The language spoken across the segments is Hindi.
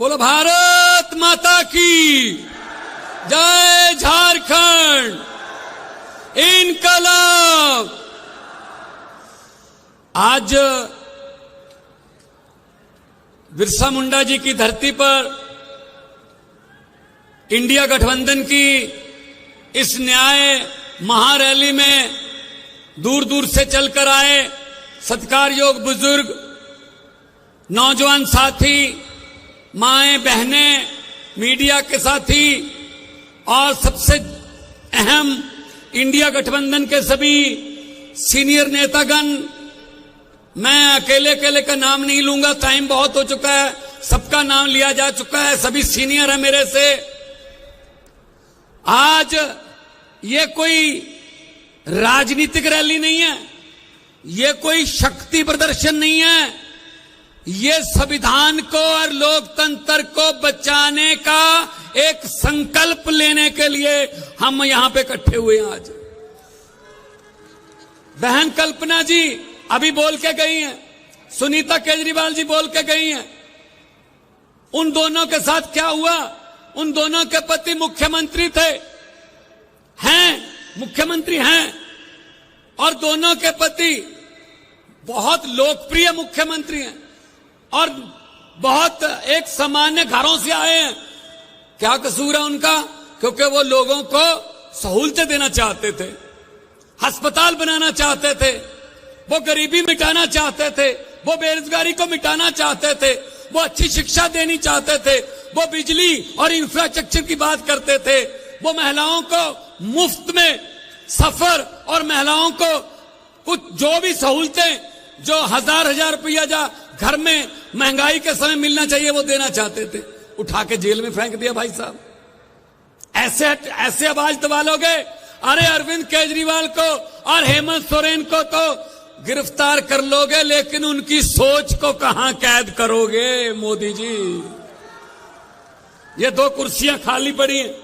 बोलो भारत माता की जय। झारखंड इनकलाब। आज बिरसा मुंडा जी की धरती पर इंडिया गठबंधन की इस न्याय महारैली में दूर दूर से चलकर आए सत्कारयोग बुजुर्ग, नौजवान साथी, माएं बहनें, मीडिया के साथी और सबसे अहम इंडिया गठबंधन के सभी सीनियर नेतागण। मैं अकेले का नाम नहीं लूंगा, टाइम बहुत हो चुका है, सबका नाम लिया जा चुका है, सभी सीनियर है मेरे से। आज ये कोई राजनीतिक रैली नहीं है, ये कोई शक्ति प्रदर्शन नहीं है, ये संविधान को और लोकतंत्र को बचाने का एक संकल्प लेने के लिए हम यहां पे इकट्ठे हुए हैं। आज बहन कल्पना जी अभी बोल के गई हैं, सुनीता केजरीवाल जी बोल के गई हैं। उन दोनों के साथ क्या हुआ? उन दोनों के पति मुख्यमंत्री थे, मुख्यमंत्री हैं, और दोनों के पति बहुत लोकप्रिय मुख्यमंत्री हैं और बहुत एक सामान्य घरों से आए हैं। क्या कसूर है उनका? क्योंकि वो लोगों को सहूलतें देना चाहते थे, अस्पताल बनाना चाहते थे, वो गरीबी मिटाना चाहते थे, वो बेरोजगारी को मिटाना चाहते थे, वो अच्छी शिक्षा देनी चाहते थे, वो बिजली और इंफ्रास्ट्रक्चर की बात करते थे, वो महिलाओं को मुफ्त में सफर और महिलाओं को कुछ जो भी सहूलतें जो हजार रुपया जा घर में महंगाई के समय मिलना चाहिए वो देना चाहते थे, उठा के जेल में फेंक दिया। भाई साहब ऐसे आवाज दबा लोगे? अरे अरविंद केजरीवाल को और हेमंत सोरेन को तो गिरफ्तार कर लोगे, लेकिन उनकी सोच को कहां कैद करोगे मोदी जी? ये दो कुर्सियां खाली पड़ी हैं,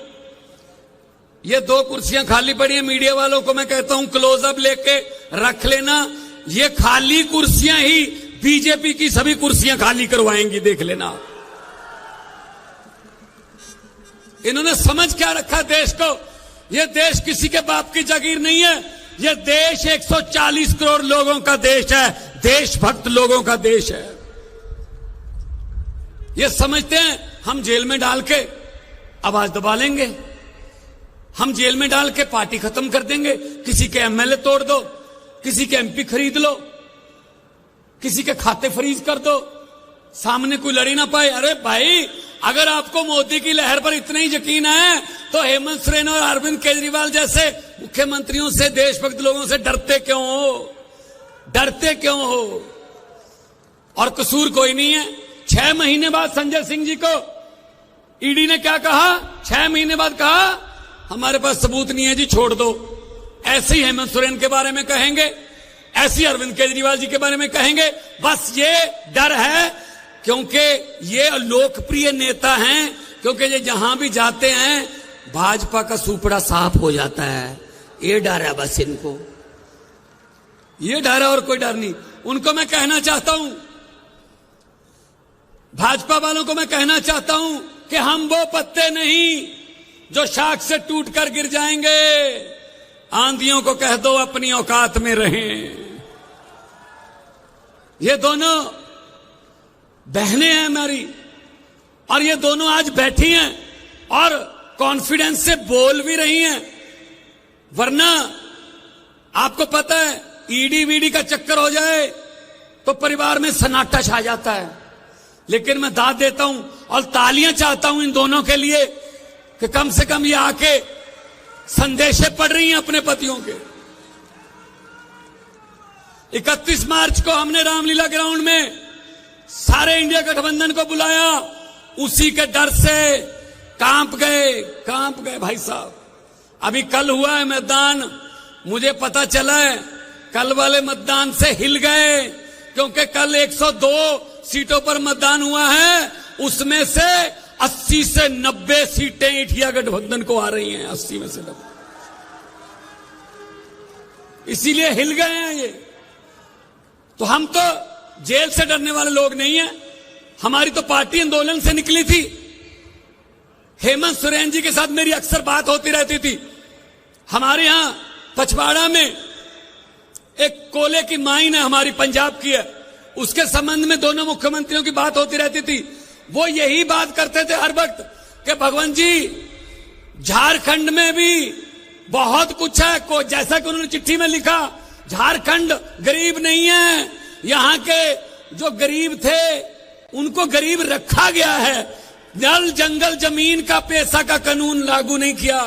ये दो कुर्सियां खाली पड़ी हैं। मीडिया वालों को मैं कहता हूं क्लोजअप लेके रख लेना, ये खाली कुर्सियां ही बीजेपी की सभी कुर्सियां खाली करवाएंगी, देख लेना। इन्होंने समझ क्या रखा देश को? ये देश किसी के बाप की जागीर नहीं है, ये देश 140 करोड़ लोगों का देश है, देशभक्त लोगों का देश है। ये समझते हैं हम जेल में डाल के आवाज दबा लेंगे, हम जेल में डाल के पार्टी खत्म कर देंगे, किसी के एमएलए तोड़ दो, किसी के एमपी खरीद लो, किसी के खाते फ्रीज कर दो, सामने कोई लड़ी ना पाए। अरे भाई, अगर आपको मोदी की लहर पर इतना ही यकीन है तो हेमंत सोरेन और अरविंद केजरीवाल जैसे मुख्यमंत्रियों से, देशभक्त लोगों से डरते क्यों हो? डरते क्यों हो? और कसूर कोई नहीं है। 6 महीने बाद संजय सिंह जी को ईडी ने क्या कहा? 6 महीने बाद कहा हमारे पास सबूत नहीं है जी, छोड़ दो। ऐसे ही हेमंत सोरेन के बारे में कहेंगे, ऐसे ही अरविंद केजरीवाल जी के बारे में कहेंगे। बस ये डर है क्योंकि ये लोकप्रिय नेता हैं, क्योंकि ये जहां भी जाते हैं भाजपा का सुपड़ा साफ हो जाता है। ये डर है बस इनको, ये डर है और कोई डर नहीं। उनको मैं कहना चाहता हूं, भाजपा वालों को मैं कहना चाहता हूं कि हम वो पत्ते नहीं जो शाख से टूटकर गिर जाएंगे। आंधियों को कह दो अपनी औकात में रहें। ये दोनों बहनें हैं हमारी, और ये दोनों आज बैठी हैं और कॉन्फिडेंस से बोल भी रही हैं। वरना आपको पता है ईडी वीडी का चक्कर हो जाए तो परिवार में सन्नाटा छा जाता है। लेकिन मैं दाद देता हूं और तालियां चाहता हूं इन दोनों के लिए कि कम से कम ये आके संदेशे पढ़ रही हैं अपने पतियों के। 31 मार्च को हमने रामलीला ग्राउंड में सारे इंडिया गठबंधन को बुलाया, उसी के डर से कांप गए भाई साहब। अभी कल हुआ है मतदान, मुझे पता चला है कल वाले मतदान से हिल गए, क्योंकि कल 102 सीटों पर मतदान हुआ है, उसमें से 80 से 90 सीटें इंडिया गठबंधन को आ रही हैं। 80 में से 90, इसीलिए हिल गए हैं ये। तो हम तो जेल से डरने वाले लोग नहीं हैं, हमारी तो पार्टी आंदोलन से निकली थी। हेमंत सोरेन जी के साथ मेरी अक्सर बात होती रहती थी। हमारे यहां पचवाड़ा में एक कोयले की माइन है, हमारी पंजाब की है, उसके संबंध में दोनों मुख्यमंत्रियों की बात होती रहती थी। वो यही बात करते थे हर वक्त कि भगवंत जी झारखंड में भी बहुत कुछ है, को जैसा कि उन्होंने चिट्ठी में लिखा, झारखंड गरीब नहीं है, यहां के जो गरीब थे उनको गरीब रखा गया है, जल जंगल जमीन का पैसा का कानून लागू नहीं किया।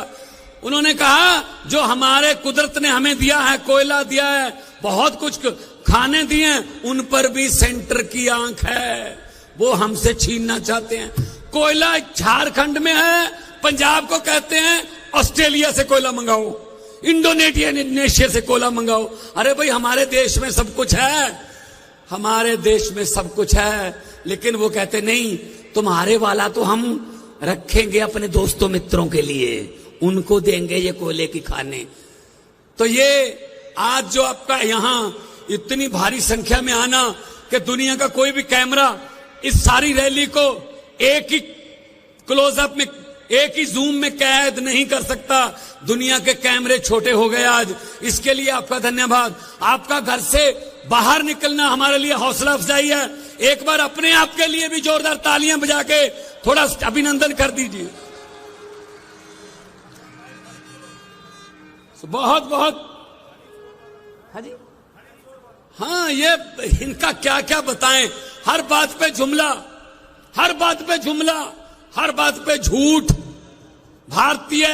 उन्होंने कहा जो हमारे कुदरत ने हमें दिया है, कोयला दिया है, बहुत कुछ खाने दिए हैं, उन पर भी सेंटर की आंख है, वो हमसे छीनना चाहते हैं। कोयला झारखंड में है, पंजाब को कहते हैं ऑस्ट्रेलिया से कोयला मंगाओ, इंडोनेशिया से कोयला मंगाओ। अरे भाई हमारे देश में सब कुछ है, हमारे देश में सब कुछ है, लेकिन वो कहते नहीं, तुम्हारे वाला तो हम रखेंगे अपने दोस्तों मित्रों के लिए, उनको देंगे ये कोयले की खाने। तो ये आज जो आपका यहां इतनी भारी संख्या में आना कि दुनिया का कोई भी कैमरा इस सारी रैली को एक ही क्लोजअप में, एक ही जूम में कैद नहीं कर सकता। दुनिया के कैमरे छोटे हो गए आज, इसके लिए आपका धन्यवाद। आपका घर से बाहर निकलना हमारे लिए हौसला अफजाई है। एक बार अपने आप के लिए भी जोरदार तालियां बजा के थोड़ा अभिनंदन कर दीजिए। बहुत बहुत हाँ जी, हाँ, ये इनका क्या क्या बताएं, हर बात पे जुमला, हर बात पे जुमला, हर बात पे झूठ। भारतीय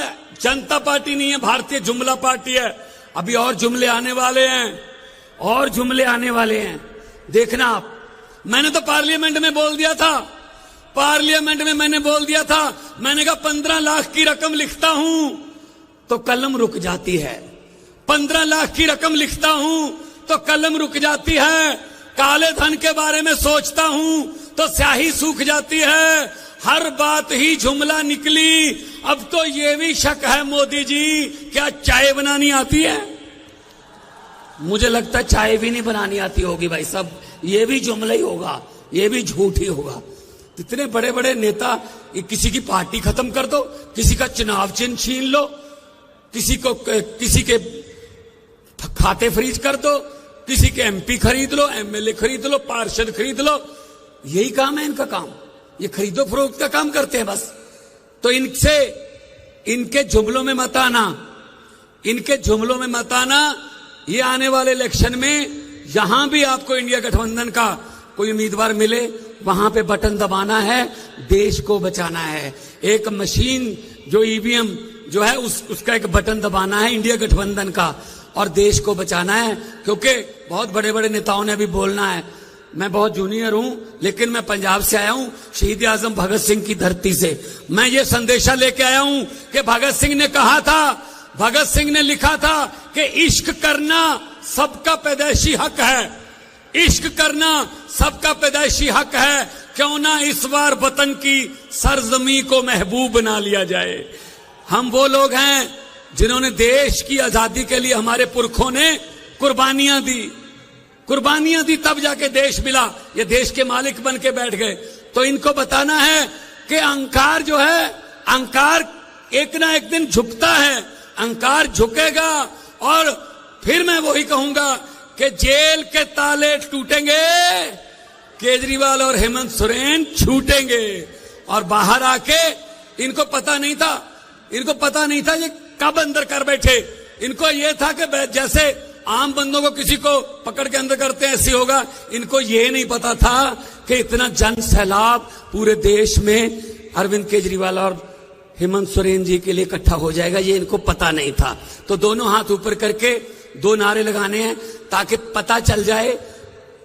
जनता पार्टी नहीं है, भारतीय जुमला पार्टी है। अभी और जुमले आने वाले हैं, और जुमले आने वाले हैं, देखना आप। मैंने तो पार्लियामेंट में बोल दिया था, पार्लियामेंट में मैंने बोल दिया था, मैंने कहा 15 लाख की रकम लिखता हूं तो कलम रुक जाती है, 15 लाख की रकम लिखता हूं तो कलम रुक जाती है, काले धन के बारे में सोचता हूं तो स्याही सूख जाती है, हर बात ही जुमला निकली। अब तो ये भी शक है मोदी जी, क्या चाय बनानी आती है? मुझे लगता है चाय भी नहीं बनानी आती होगी भाई साहब, ये भी जुमला ही होगा, ये भी झूठ ही होगा। इतने बड़े बड़े नेता, किसी की पार्टी खत्म कर दो, किसी का चुनाव चिन्ह छीन लो, किसी के खाते फ्रीज कर दो, किसी के एमपी खरीद लो, एमएलए खरीद लो, पार्षद खरीद लो, यही काम है इनका काम, ये खरीदो फरोख्त का काम करते हैं बस। तो इनसे, इनके जुमलों में मत आना, इनके जुमलों में मत आना। ये आने वाले इलेक्शन में जहां भी आपको इंडिया गठबंधन का कोई उम्मीदवार मिले, वहां पे बटन दबाना है, देश को बचाना है। एक मशीन जो ईवीएम जो है उसका एक बटन दबाना है इंडिया गठबंधन का, और देश को बचाना है। क्योंकि बहुत बड़े बड़े नेताओं ने अभी बोलना है। मैं बहुत जूनियर हूं, लेकिन मैं पंजाब से आया हूं, शहीद आजम भगत सिंह की धरती से। मैं ये संदेशा लेके आया हूं कि भगत सिंह ने कहा था, भगत सिंह ने लिखा था कि इश्क करना सबका पैदाइशी हक है, इश्क करना सबका पैदाइशी हक है, क्यों ना इस बार वतन की सरजमी को महबूब बना लिया जाए। हम वो लोग हैं जिन्होंने देश की आजादी के लिए, हमारे पुरखों ने कुर्बानियां दी, कुर्बानियां दी, तब जाके देश मिला। ये देश के मालिक बन के बैठ गए। तो इनको बताना है कि अहंकार जो है, अहंकार एक ना एक दिन झुकता है, अहंकार झुकेगा। और फिर मैं वही कहूंगा कि जेल के ताले टूटेंगे, केजरीवाल और हेमंत सोरेन छूटेंगे। और बाहर आके, इनको पता नहीं था, इनको पता नहीं था ये कब अंदर कर बैठे। इनको ये था कि जैसे आम बंदों को किसी को पकड़ के अंदर करते हैं ऐसे होगा। इनको ये नहीं पता था कि इतना जन सैलाब पूरे देश में अरविंद केजरीवाल और हेमंत सोरेन जी के लिए इकट्ठा हो जाएगा, ये इनको पता नहीं था। तो दोनों हाथ ऊपर करके 2 नारे लगाने हैं ताकि पता चल जाए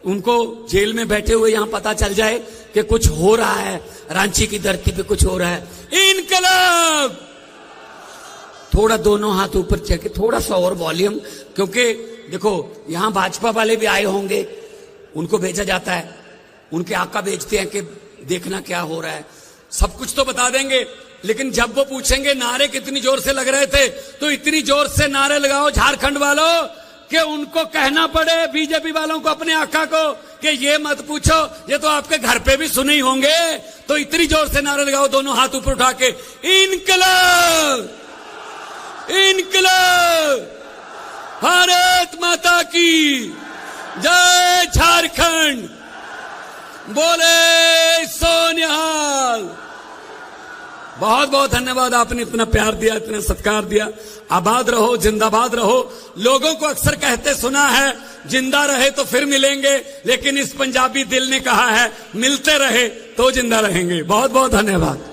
उनको, जेल में बैठे हुए यहां पता चल जाए कि कुछ हो रहा है, रांची की धरती पे कुछ हो रहा है। इनकलाब! थोड़ा दोनों हाथ ऊपर चेक, थोड़ा सा और वॉल्यूम, क्योंकि देखो यहां भाजपा वाले भी आए होंगे, उनको भेजा जाता है, उनके आका भेजते हैं कि देखना क्या हो रहा है। सब कुछ तो बता देंगे, लेकिन जब वो पूछेंगे नारे कितनी जोर से लग रहे थे, तो इतनी जोर से नारे लगाओ झारखंड वालों कि उनको कहना पड़े, बीजेपी वालों को, अपने आका को, कि ये मत पूछो, ये तो आपके घर पे भी सुने ही होंगे, तो इतनी जोर से नारे लगाओ दोनों हाथ ऊपर उठा के, इनकलाब इनकलाब, भारत माता की जय, झारखंड बोले सोनिहाल। बहुत बहुत धन्यवाद, आपने इतना प्यार दिया, इतना सत्कार दिया। आबाद रहो, जिंदाबाद रहो। लोगों को अक्सर कहते सुना है, जिंदा रहे तो फिर मिलेंगे, लेकिन इस पंजाबी दिल ने कहा है, मिलते रहे तो जिंदा रहेंगे। बहुत बहुत धन्यवाद।